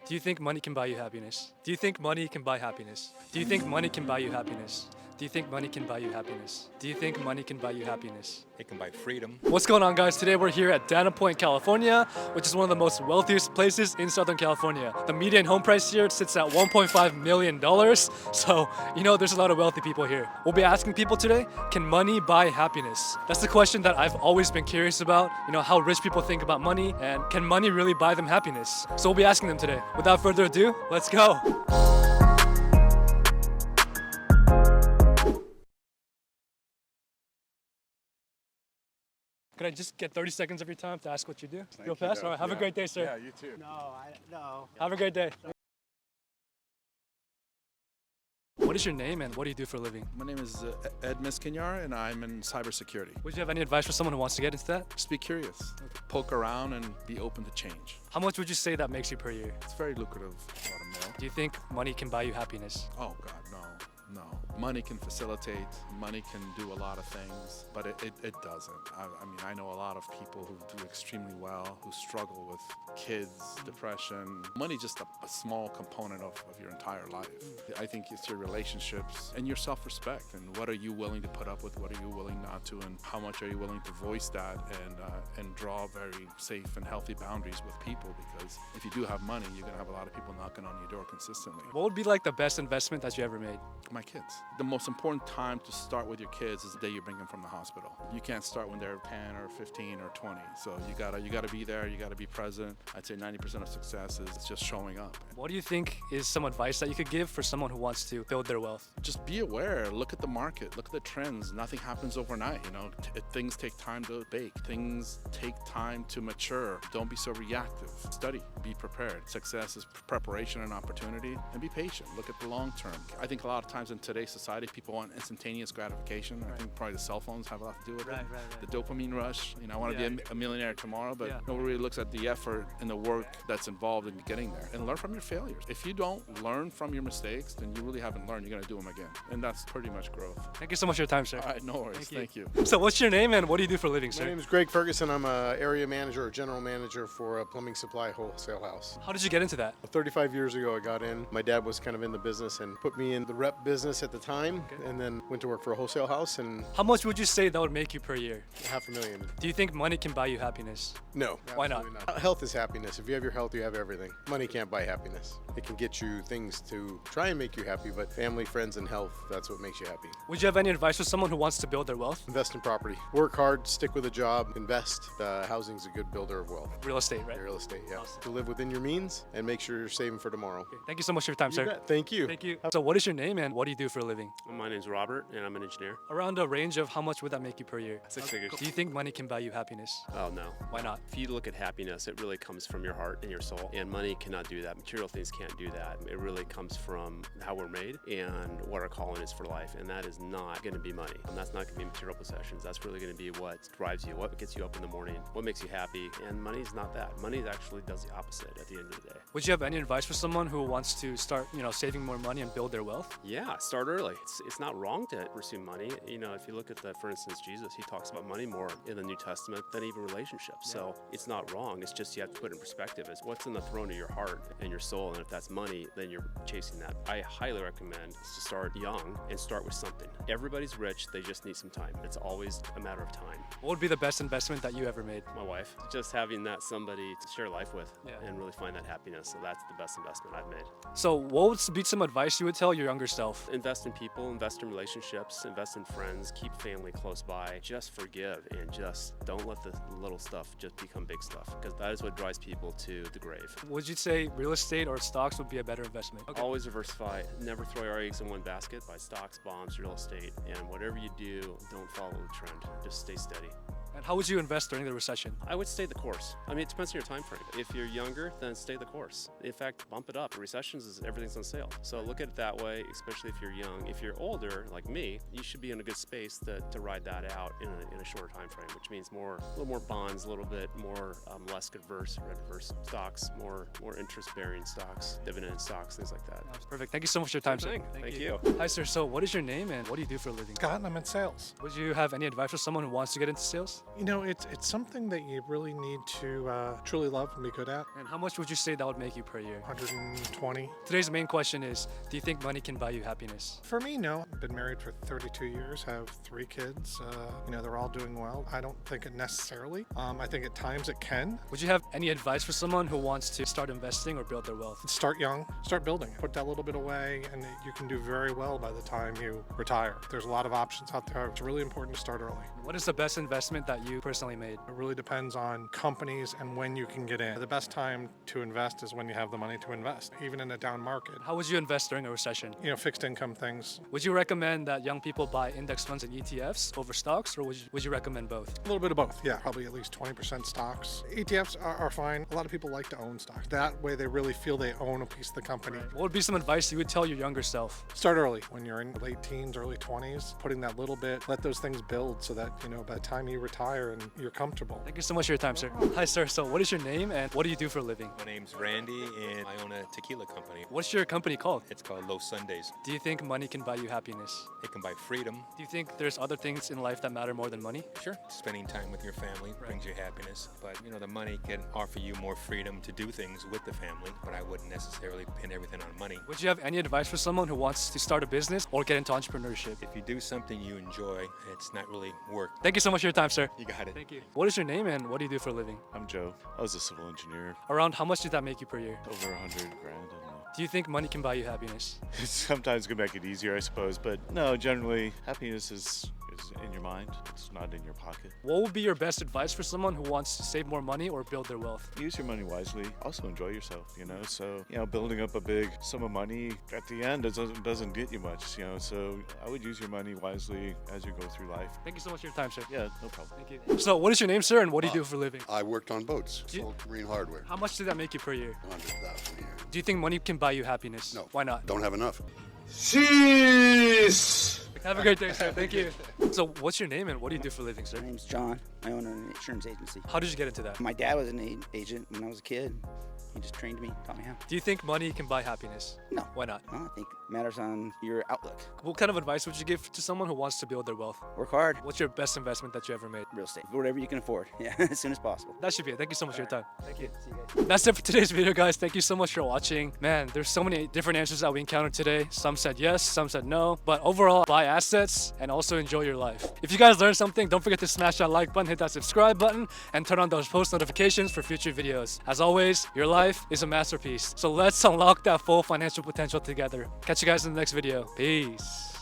Do you think money can buy you happiness? Do you think money can buy happiness? Do you think money can buy you happiness? Do you think money can buy you happiness? Do you think money can buy you happiness? It can buy freedom. What's going on, guys? Today we're here at Dana Point, California, which is one of the most wealthiest places in Southern California. The median home price here sits at $1.5 million. So, there's a lot of wealthy people here. We'll be asking people today, can money buy happiness? That's the question that I've always been curious about, how rich people think about money, and can money really buy them happiness? So we'll be asking them today. Without further ado, let's go. Could I just get 30 seconds of your time to ask what you do? Real fast? All right, have a great day, sir. Yeah, you too. No. Have a great day. What is your name and what do you do for a living? My name is Ed Miskinyar, and I'm in cybersecurity. Would you have any advice for someone who wants to get into that? Just be curious, poke around, and be open to change. How much would you say that makes you per year? It's very lucrative, a lot of mail. Do you think money can buy you happiness? Oh God, no. Money can facilitate, money can do a lot of things, but it doesn't. I know a lot of people who do extremely well, who struggle with kids, depression. Money's just a small component of your entire life. I think it's your relationships and your self-respect, and what are you willing to put up with, what are you willing not to, and how much are you willing to voice that and draw very safe and healthy boundaries with people, because if you do have money, you're gonna have a lot of people knocking on your door consistently. What would be like the best investment that you ever made? My kids. The most important time to start with your kids is the day you bring them from the hospital. You can't start when they're 10 or 15 or 20. So you gotta be there, you gotta be present. I'd say 90% of success is just showing up. What do you think is some advice that you could give for someone who wants to build their wealth? Just be aware, look at the market, look at the trends. Nothing happens overnight, things take time to bake, things take time to mature. Don't be so reactive. Study, be prepared. Success is preparation and opportunity, and be patient. Look at the long term. I think a lot of times in today's society, people want instantaneous gratification. I think probably the cell phones have a lot to do with it. The dopamine rush. I want to be a millionaire tomorrow, but nobody really looks at the effort and the work that's involved in getting there. And learn from your failures. If you don't learn from your mistakes, then you really haven't learned. You're going to do them again. And that's pretty much growth. Thank you so much for your time, sir. All right, no worries. Thank you. So what's your name and what do you do for a living, sir? My name is Greg Ferguson. I'm an area manager or general manager for a plumbing supply wholesale house. How did you get into that? 35 years ago I got in. My dad was kind of in the business and put me in the rep business at the time, and then went to work for a wholesale house, and How much would you say that would make you per year? $500,000. Do you think money can buy you happiness? No. Why not? Absolutely Health is happiness. If you have your health, you have everything. Money can't buy happiness. It can get you things to try and make you happy, but family, friends, and health, that's what makes you happy. Would you have any advice for someone who wants to build their wealth? Invest in property. Work hard, stick with a job, invest. Housing's a good builder of wealth. Real estate, right? Real estate, yeah. To live within your means and make sure you're saving for tomorrow. Okay, thank you so much for your time, You sir. bet. Thank you. Thank you. So what is your name and what do you do for a living? My name's Robert, and I'm an engineer. Around a range of how much would that make you per year? 6 figures. Do you think money can buy you happiness? Oh, no. Why not? If you look at happiness, it really comes from your heart and your soul, and money cannot do that. Material things can't do that. It really comes from how we're made and what our calling is for life, and that is not going to be money. And that's not going to be material possessions. That's really going to be what drives you, what gets you up in the morning, what makes you happy, and money's not that. Money actually does the opposite at the end of the day. Would you have any advice for someone who wants to start, saving more money and build their wealth? Yeah, start early. It's not wrong to pursue money. If you look at for instance, Jesus, he talks about money more in the New Testament than even relationships. So it's not wrong. It's just you have to put it in perspective as what's in the throne of your heart and your soul. And if that's money, then you're chasing that. I highly recommend to start young and start with something. Everybody's rich. They just need some time. It's always a matter of time. What would be the best investment that you ever made? My wife, just having that somebody to share life with Yeah. and really find that happiness. So that's the best investment I've made. So what would be some advice you would tell your younger self? Invest in people, invest in relationships, invest in friends, keep family close by, just forgive, and just don't let the little stuff just become big stuff, because that is what drives people to the grave. Would you say real estate or stocks would be a better investment? Always diversify. Never throw your eggs in one basket. Buy stocks, bonds, real estate, and whatever you do, don't follow the trend. Just stay steady. And how would you invest during the recession? I would stay the course. I mean, it depends on your time frame. If you're younger, then stay the course. In fact, bump it up. Recessions is everything's on sale. So look at it that way, especially if you're young. If you're older, like me, you should be in a good space to ride that out in a shorter time frame, which means a little more bonds, a little bit more less adverse stocks, more interest-bearing stocks, dividend stocks, things like that. Perfect. Thank you so much for your time, sir. Thank you. Hi, sir. So what is your name and what do you do for a living? Scott, and I'm in sales. Would you have any advice for someone who wants to get into sales? You know, it's something that you really need to truly love and be good at. And how much would you say that would make you per year? 120. Today's main question is, do you think money can buy you happiness? For me, no. I've been married for 32 years, have 3 kids. You know, they're all doing well. I don't think it necessarily. I think at times it can. Would you have any advice for someone who wants to start investing or build their wealth? Start young, start building. Put that little bit away, and you can do very well by the time you retire. There's a lot of options out there. It's really important to start early. What is the best investment that you personally made? It really depends on companies and when you can get in. The best time to invest is when you have the money to invest, even in a down market. How would you invest during a recession? You know, fixed income things. Would you recommend that young people buy index funds and ETFs over stocks, or would you recommend both? A little bit of both, yeah. Probably at least 20% stocks. ETFs are fine. A lot of people like to own stocks. That way they really feel they own a piece of the company. What would be some advice you would tell your younger self? Start early. When you're in late teens, early 20s, putting that little bit, let those things build so that, you know, by the time you retire and you're comfortable. Thank you so much for your time, sir. Hi, sir. So what is your name and what do you do for a living? My name's Randy and I own a tequila company. What's your company called? It's called Los Sundays. Do you think money can buy you happiness? It can buy freedom. Do you think there's other things in life that matter more than money? Sure. Spending time with your family brings you happiness. But, you know, the money can offer you more freedom to do things with the family, but I wouldn't necessarily pin everything on money. Would you have any advice for someone who wants to start a business or get into entrepreneurship? If you do something you enjoy, it's not really work. Thank you so much for your time, sir. You got it. Thank you. What is your name and what do you do for a living? I'm Joe. I was a civil engineer. Around how much did that make you per year? Over 100 grand, I don't know. Do you think money can buy you happiness? Sometimes can make it easier, I suppose, but no, generally happiness is in your mind. It's not in your pocket. What would be your best advice for someone who wants to save more money or build their wealth? Use your money wisely. Also enjoy yourself, you know. So, you know, building up a big sum of money at the end doesn't get you much, you know. So I would use your money wisely as you go through life. Thank you so much for your time, sir. Yeah, no problem. Thank you. So what is your name, sir, and what do you do for a living? I worked on boats, you- sold marine hardware, How much did that make you per year? 100,000 a year. Do you think money can buy you happiness? No. Why not? Don't have enough. Have a great day, sir. Thank you. So what's your name and what do you do for a living, sir? My name's John. I own an insurance agency. How did you get into that? My dad was an agent when I was a kid. He just trained me, taught me how. Do you think money can buy happiness? No. Why not? Well, I think it matters on your outlook. What kind of advice would you give to someone who wants to build their wealth? Work hard. What's your best investment that you ever made? Real estate. Whatever you can afford. Yeah, as soon as possible. That should be it. Thank you so much for your time. Thank you. See you guys. That's it for today's video, guys. Thank you so much for watching. Man, there's so many different answers that we encountered today. Some said yes, some said no. But overall, buy assets and also enjoy your life. If you guys learned something, don't forget to smash that like button, hit that subscribe button, and turn on those post notifications for future videos. As always, your life is a masterpiece. So let's unlock that full financial potential together. Catch you guys in the next video. Peace.